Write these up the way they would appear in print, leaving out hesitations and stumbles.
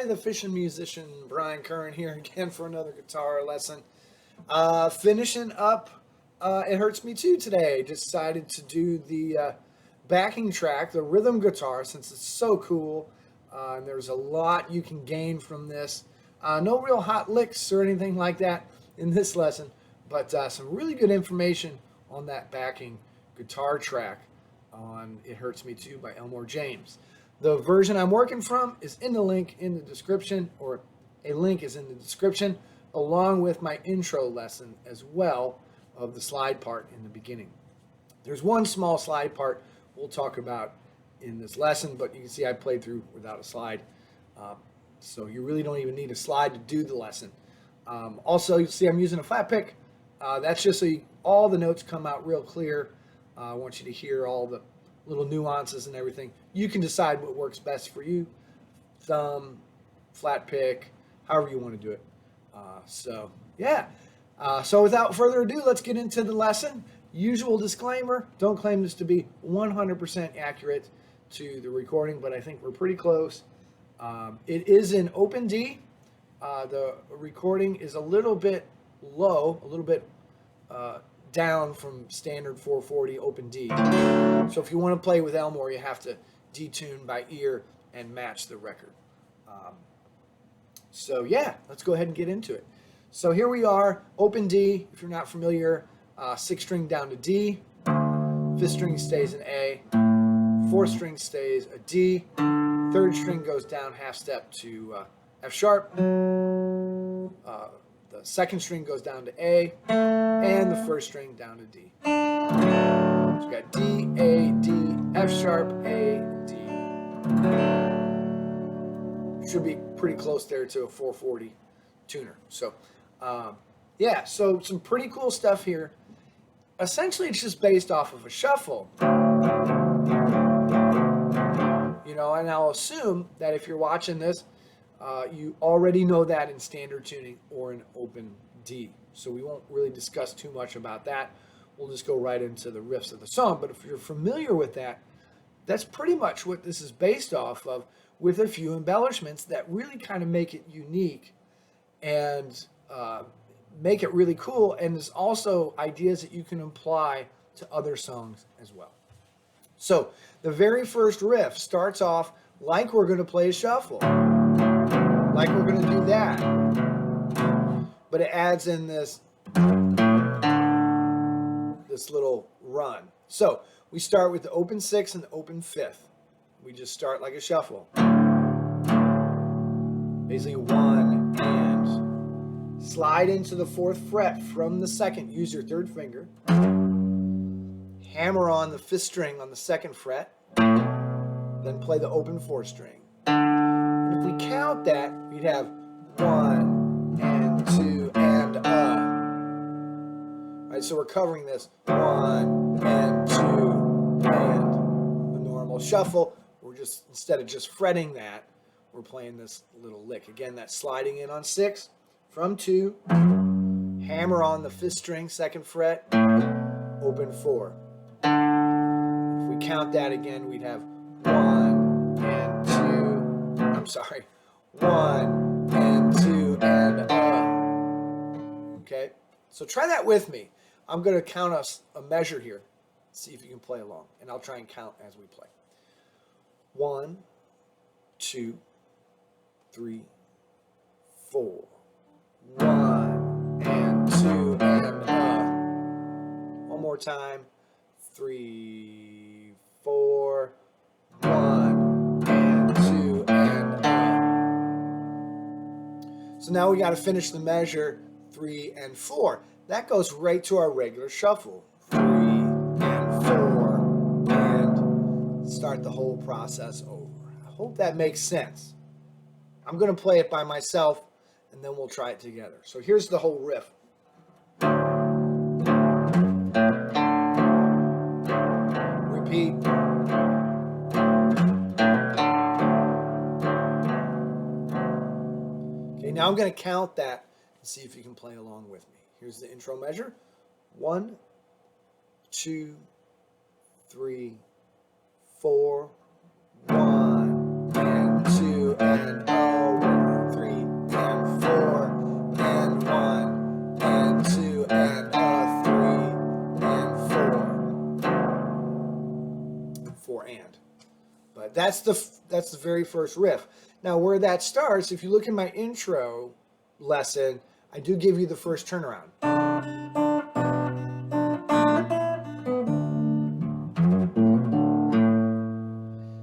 everybody, the fishing musician Brian Curran here again for another guitar lesson. Finishing up It Hurts Me Too today. Decided to do the backing track, the rhythm guitar, since it's so cool. And there's a lot you can gain from this. No real hot licks or anything like that in this lesson, but some really good information on that backing guitar track on It Hurts Me Too by Elmore James. The version I'm working from is in the link in the description, or a link is in the description, along with my intro lesson as well of the slide part in the beginning. There's one small slide part we'll talk about in this lesson, but you can see I played through without a slide. So you really don't even need a slide to do the lesson. Also, you see I'm using a flat pick. That's just so all the notes come out real clear. I want you to hear all the little nuances and everything. You can decide what works best for you. Thumb, flat pick, however you want to do it. So without further ado, let's get into the lesson. Usual disclaimer, don't claim this to be 100% accurate to the recording, but I think we're pretty close. It is in open D. The recording is a little bit low, a little bit down from standard 440 open D. So if you want to play with Elmore, you have to detune by ear and match the record. Let's go ahead and get into it. So here we are, open D. If you're not familiar, 6th string down to D, 5th string stays in A, 4th string stays a D, 3rd string goes down half step to F sharp, the 2nd string goes down to A, and the 1st string down to D. So we've got D, A, D, F sharp, A, D. Should be pretty close there to a 440 tuner. So, so some pretty cool stuff here. Essentially, it's just based off of a shuffle. And I'll assume that if you're watching this, you already know that in standard tuning or in open D. So we won't really discuss too much about that. We'll just go right into the riffs of the song. But if you're familiar with that, that's pretty much what this is based off of, with a few embellishments that really kind of make it unique and make it really cool. And there's also ideas that you can apply to other songs as well. So the very first riff starts off like we're going to play a shuffle, like we're going to do that, but it adds in this little run. So we start with the open 6th and the open 5th. We just start like a shuffle. Basically 1 and slide into the 4th fret from the 2nd. Use your 3rd finger. Hammer on the 5th string on the 2nd fret. Then play the open 4th string. And if we count that, we'd have 1 and 2 and Right, so we're covering this 1 and 2 and the normal shuffle. We're just, instead of just fretting that, we're playing this little lick. Again, that's sliding in on 6 from 2, hammer on the 5th string, 2nd fret, open 4. If we count that again, we'd have 1 and 2 and Okay, so try that with me. I'm going to count us a measure here. See if you can play along, and I'll try and count as we play. 1, 2, 3, 4. 1 and 2 and One more time. 3, 4. 1 and 2 and So now we got to finish the measure 3 and 4. That goes right to our regular shuffle. 3 and 4 and start the whole process over. I hope that makes sense. I'm going to play it by myself, and then we'll try it together. So here's the whole riff. Repeat. Okay, now I'm going to count that and see if you can play along with me. Here's the intro measure. 1, 2, 3, 4. 1 and 2 and that's the very first riff. Now, where that starts, if you look in my intro lesson, I do give you the first turnaround.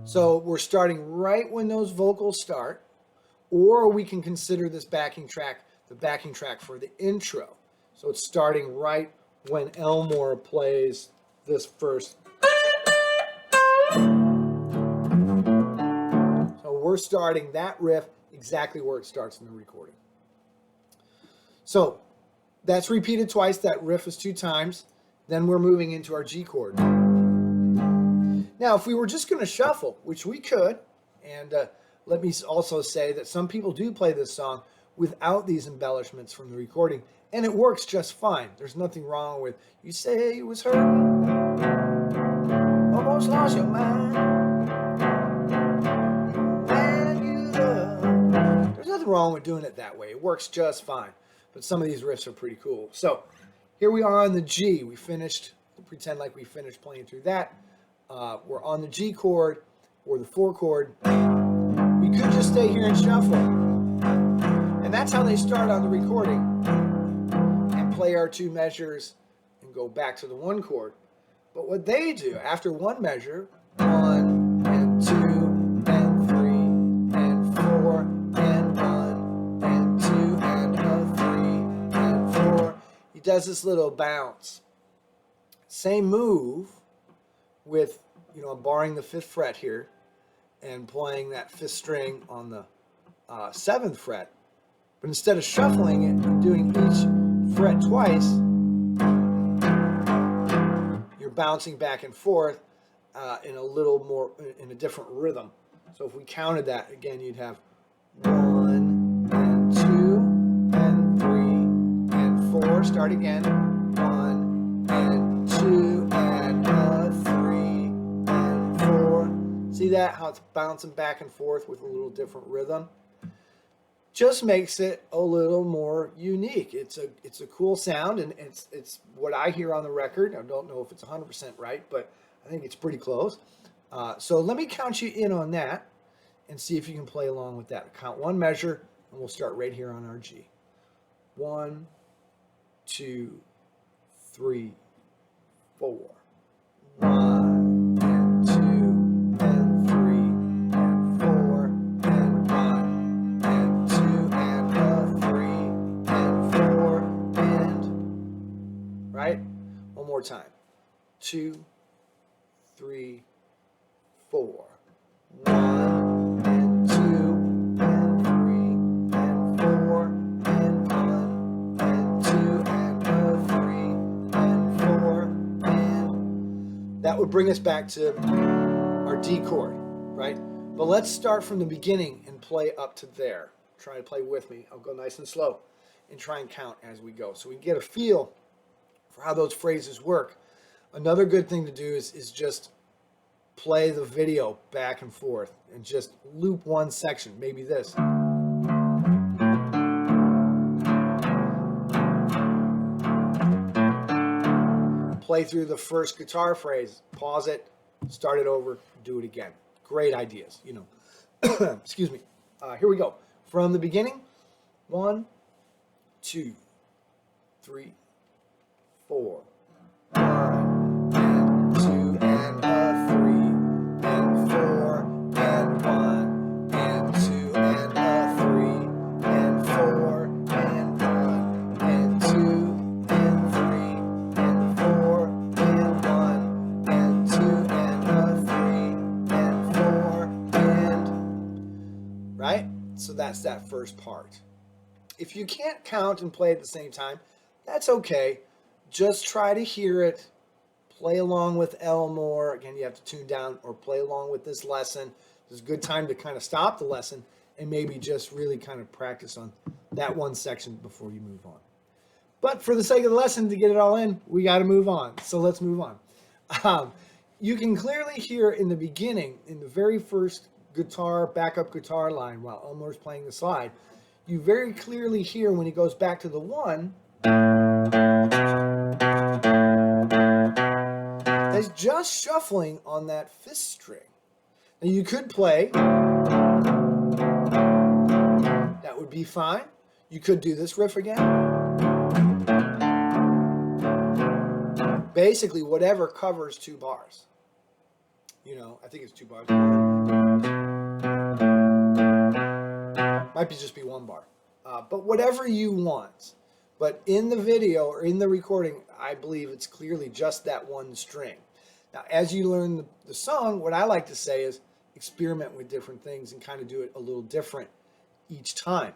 So we're starting right when those vocals start, or we can consider this backing track the backing track for the intro. So it's starting right when Elmore plays this first. So we're starting that riff exactly where it starts in the recording. So that's repeated twice. That riff is 2 times. Then we're moving into our G chord. Now, if we were just going to shuffle, which we could, and let me also say that some people do play this song without these embellishments from the recording, and it works just fine. There's nothing wrong with, you say you was hurting, almost lost your mind, when you love. There's nothing wrong with doing it that way. It works just fine. But some of these riffs are pretty cool. So here we are on the G. We finished, we'll pretend like we finished playing through that. We're on the G chord or the 4 chord. We could just stay here and shuffle. And that's how they start on the recording. And play our 2 measures and go back to the 1 chord. But what they do, after 1 measure, 1 and 2 and 3 and 4 and 1 and 2 and a 3 and 4, he does this little bounce. Same move with, I'm barring the 5th fret here and playing that 5th string on the 7th fret. But instead of shuffling it and doing each fret twice, you're bouncing back and forth in a little more, in a different rhythm. So if we counted that, again, you'd have 1 and 2 and 3 and 4. Start again. 1 and 2 and a 3 and 4. See that? How it's bouncing back and forth with a little different rhythm? Just makes it a little more unique. It's a cool sound, and it's what I hear on the record. I don't know if it's 100% right, but I think it's pretty close. So let me count you in on that and see if you can play along with that. Count 1 measure, and we'll start right here on our G. 1, 2, 3, 4. 1 and 2 and 3 and 4 and 1 and 2 and a 3 and 4 and, right? One more time. 2, 3, 4. 1 and 2 and 3 and 4 and 1 and 2 and a 3 and 4 and. That would bring us back to our D chord, right? But let's start from the beginning and play up to there. Try to play with me. I'll go nice and slow and try and count as we go so we can get a feel for how those phrases work. Another good thing to do is just play the video back and forth and just loop one section, maybe this. Play through the first guitar phrase, pause it, start it over, do it again. Great ideas, Excuse me. Here we go. From the beginning, 1, 2, 3, 4. 1 and 2 and a 3 and 4 and 1 and 2 and a 3 and 4 and 1 and 2 and 3 and 4 and 1 and 2 and a 3 and 4 and, right? So that's that first part. If you can't count and play at the same time, that's okay. Just try to hear it. Play along with Elmore. Again, you have to tune down or play along with this lesson. It's a good time to kind of stop the lesson and maybe just really kind of practice on that one section before you move on. But for the sake of the lesson, to get it all in, we got to move on. So let's move on. You can clearly hear in the beginning, in the very first backup guitar line while Elmore's playing the slide, you very clearly hear when he goes back to the 1, that's just shuffling on that 5th string. And you could play, that would be fine. You could do this riff again. Basically, whatever covers 2 bars. You know, I think it's 2 bars. Might just be 1 bar. But whatever you want. But in the video or in the recording, I believe it's clearly just that 1 string. Now, as you learn the song, what I like to say is experiment with different things and kind of do it a little different each time.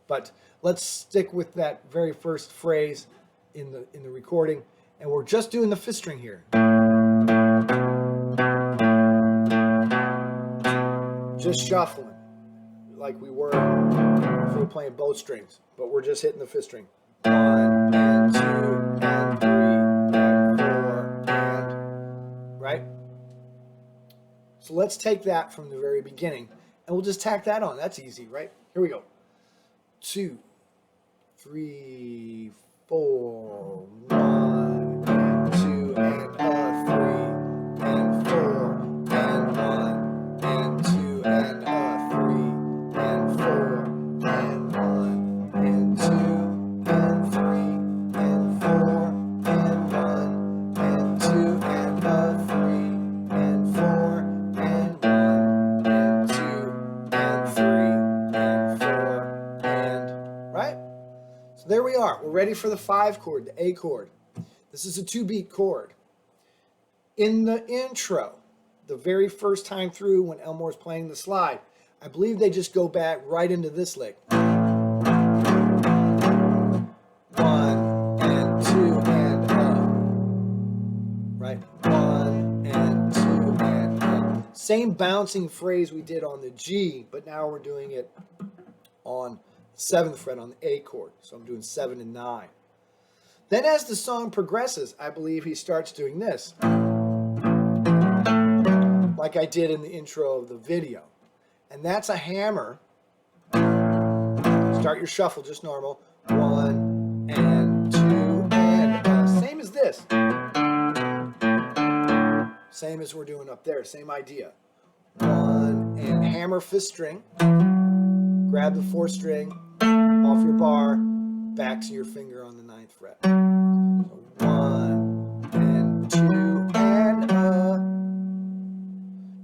But let's stick with that very first phrase in the recording, and we're just doing the 5th string here. Just shuffling like we were if we were playing both strings, but we're just hitting the 5th string. 1 and 2 and 3 and 4 and, right? So let's take that from the very beginning and we'll just tack that on. That's easy, right? Here we go. 2, 3, 4, 1 and 2 and 3 and 4 and 1 and 2 and 3 and 4 and 1 and 2 and 3 and 4 and 1 and 2 and 3 and 4 and 1 and 2 and 3 and 4 and, right? So there we are. We're ready for the 5 chord, the A chord. This is a 2-beat chord. In the intro, the very first time through when Elmore's playing the slide, I believe they just go back right into this lick. 1 and 2 and right? 1 and 2 and Same bouncing phrase we did on the G, but now we're doing it on the 7th fret on the A chord. So I'm doing 7 and 9. Then as the song progresses, I believe he starts doing this, like I did in the intro of the video. And that's a hammer. Start your shuffle just normal. 1 and 2 and same as this. Same as we're doing up there, same idea. 1 and hammer 5th string. Grab the 4th string off your bar, back to your finger on the 9th fret. So 1 and 2 and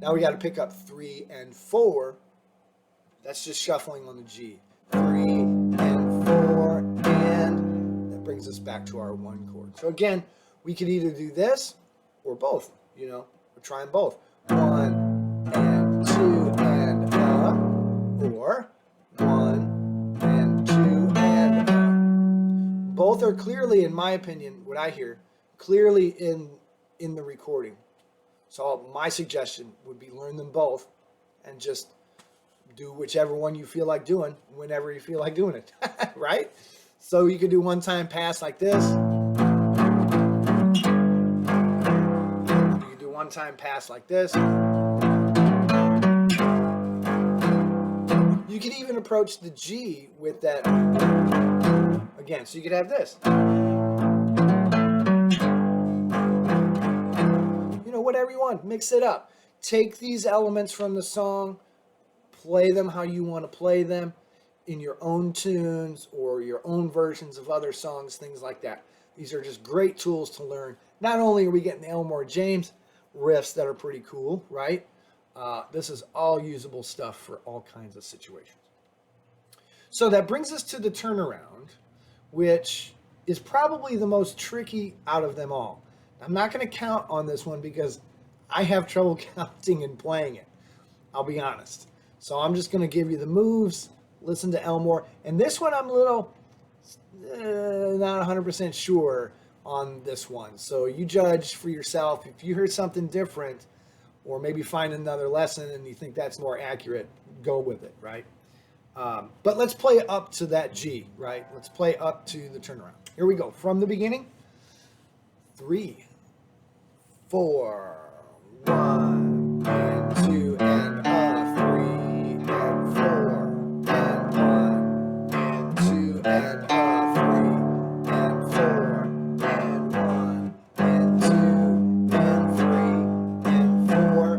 Now we got to pick up 3 and 4. That's just shuffling on the G. 3 and 4 and that brings us back to our 1 chord. So again, we could either do this or both. You know, we're trying both. 1 and 2 and or 1 and 2 and Both are clearly, in my opinion, what I hear, clearly in the recording. So my suggestion would be learn them both and just do whichever one you feel like doing whenever you feel like doing it, right? So you could do one-time pass like this. You could do one-time pass like this. You could even approach the G with that again. So you could have this. Whatever you want, mix it up. Take these elements from the song, play them how you want to play them in your own tunes or your own versions of other songs, things like that. These are just great tools to learn. Not only are we getting the Elmore James riffs that are pretty cool, right? This is all usable stuff for all kinds of situations. So that brings us to the turnaround, which is probably the most tricky out of them all. I'm not going to count on this one because I have trouble counting and playing it. I'll be honest. So I'm just going to give you the moves, listen to Elmore. And this one I'm a little not 100% sure on this one. So you judge for yourself. If you heard something different or maybe find another lesson and you think that's more accurate, go with it, right? But let's play up to that G, right? Let's play up to the turnaround. Here we go. From the beginning. 3, 4, 1 and 2 and 3 and 4 and 1 and 2 and 3 and 4 and 1 and 2 and 3 and 4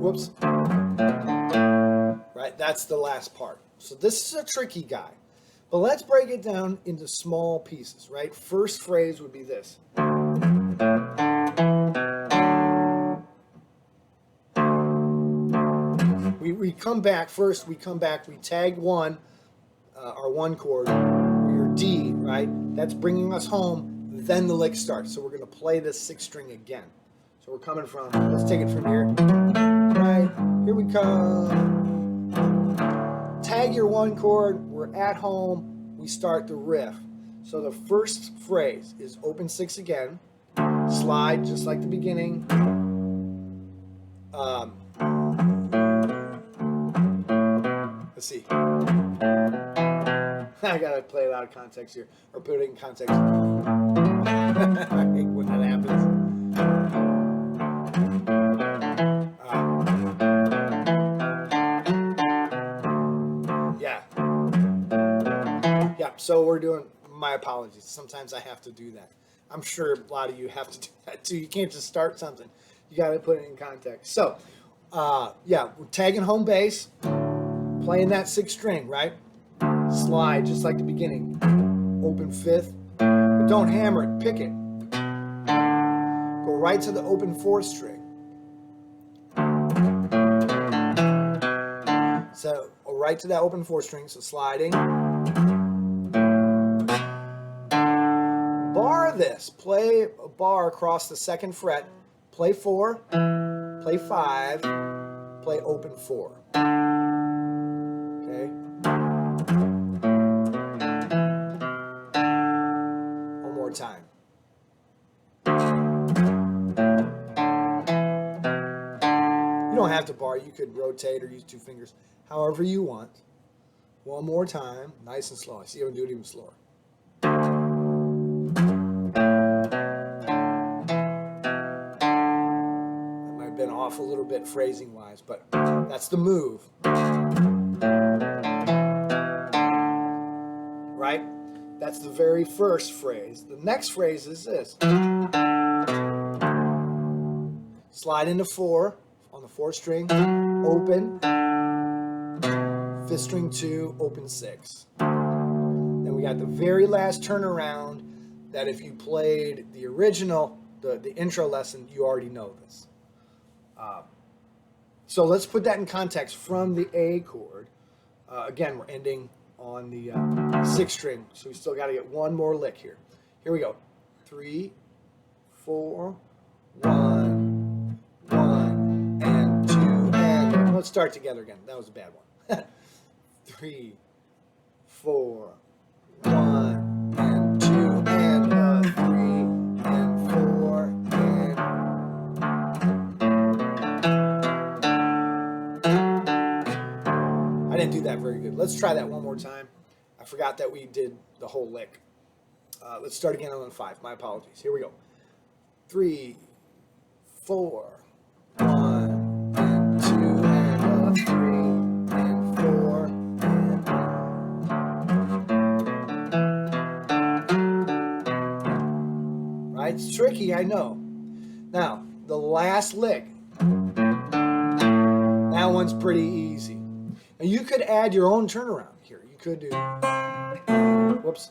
Whoops. Right, that's the last part. So this is a tricky guy. But let's break it down into small pieces, right? First phrase would be this. We come back first, we tag one, our one chord, your D, right? That's bringing us home, then the lick starts. So we're going to play this 6th string again. So we're coming from, let's take it from here. Right, here we come. Tag your one chord, we're at home, we start the riff. So the first phrase is open 6 again, slide just like the beginning. Let's see. I gotta play it out of context here, or put it in context. I hate when that happens. Yeah, so we're doing, my apologies. Sometimes I have to do that. I'm sure a lot of you have to do that too. You can't just start something. You gotta put it in context. So, yeah, we're tagging home bass, playing that 6th string, right? Slide just like the beginning. Open 5th, but don't hammer it, pick it. Go right to the open 4th string. So right to that open 4th string, so sliding. Bar this, play a bar across the 2nd fret, play 4, play 5, play open 4. Okay? One more time. You don't have to bar, you could rotate or use 2 fingers, however you want. One more time, nice and slow. I see I'm gonna do it even slower. That might have been off a little bit phrasing wise, but that's the move. Right? That's the very first phrase. The next phrase is this. Slide into 4 on the 4th string, open, 5th string 2, open 6. Then we got the very last turnaround that if you played the original, the intro lesson, you already know this. So let's put that in context from the A chord. Again, we're ending on the 6th string, so we still got to get one more lick here. Here we go. 3, 4, 1, 1, and 2, and let's start together again. That was a bad one. 3, 4, 1, and 2, and 3, and 4, and I didn't do that very good. Let's try that one more time. I forgot that we did the whole lick. Let's start again on the 5. My apologies. Here we go. 3, 4, 1, and 2, and 3, and 4, and 1. Right? It's tricky, I know. Now, the last lick. That one's pretty easy. And you could add your own turnaround here. You could do, whoops.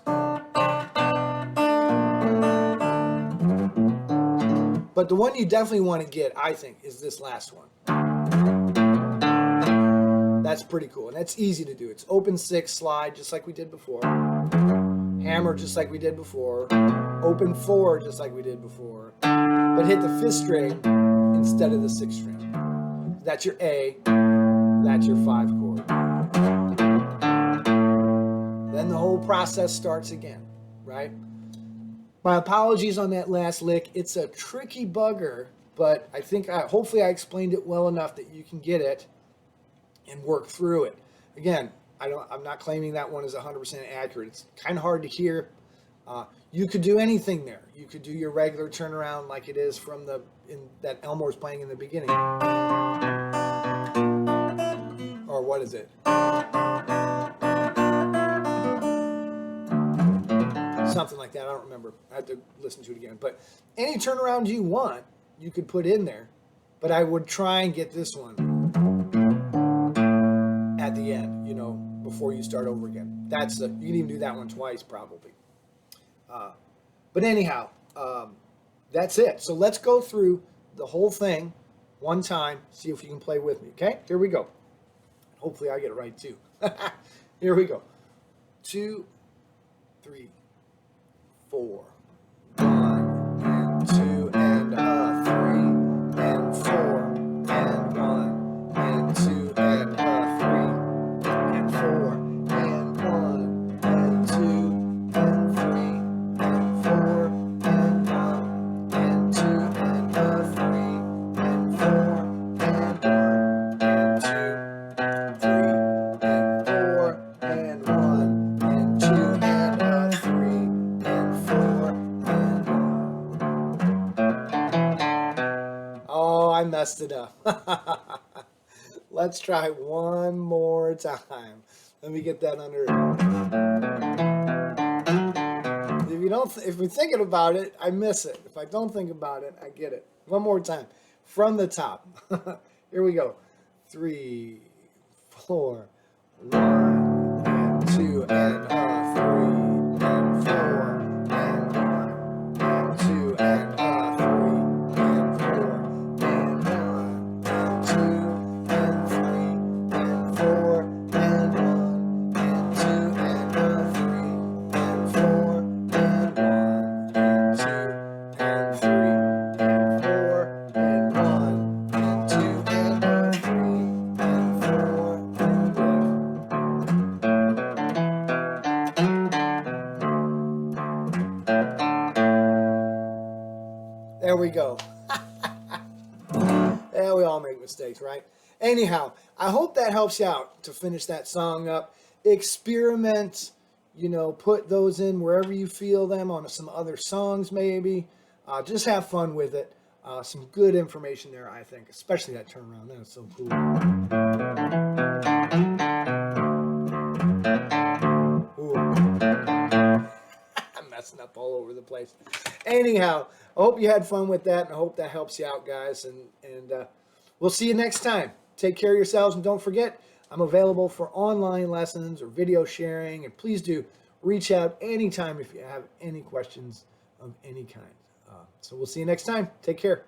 But the one you definitely want to get, I think, is this last one. That's pretty cool. And that's easy to do. It's open 6, slide, just like we did before. Hammer, just like we did before. Open 4, just like we did before. But hit the 5th string instead of the 6th string. That's your A. That's your 5 chord. Then the whole process starts again, right? My apologies on that last lick. It's a tricky bugger, but I think hopefully I explained it well enough that you can get it and work through it. Again, I'm not claiming that one is 100% accurate. It's kind of hard to hear. You could do anything there. You could do your regular turnaround like it is from that Elmore's playing in the beginning. Or what is it? Something like that. I don't remember. I have to listen to it again. But any turnaround you want, you could put in there. But I would try and get this one. at the end, before you start over again. You can even do that one twice probably. But anyhow, that's it. So let's go through the whole thing one time, see if you can play with me. Okay, here we go. Hopefully I get it right too. Here we go. 2, 3, 4. 1 and 2 and 3 and 4 and 1 and 2 and 3 and 4 and 1 and 2 and 3 and 4 and 1 and 2 and 3 and 4 and 1 and 2 and 3 and 4 and 1 and 2 and 3 and 4 and 1. Oh, I messed it up. Let's try one more time. Let me get that under. If we're thinking about it, I miss it. If I don't think about it, I get it. One more time, from the top. Here we go. 3, 4, 1 and 2 and 3 and 4 and 1 and 2 and 3 and 4 and 1 and 2 and 3 and 4 and 1 and 2 and 3 and 4 and 1 and 2 and 3 and 4 and 1 and 2 and 3 and 4 and 1. There we go. Yeah, we all make mistakes, right? Anyhow, I hope that helps you out to finish that song up. Experiment, put those in wherever you feel them, on some other songs maybe. Just have fun with it. Some good information there, I think, especially that turnaround. That was so cool. I'm messing up all over the place. Anyhow, I hope you had fun with that, and I hope that helps you out, guys. And we'll see you next time. Take care of yourselves, and don't forget, I'm available for online lessons or video sharing, and please do reach out anytime if you have any questions of any kind. So we'll see you next time. Take care.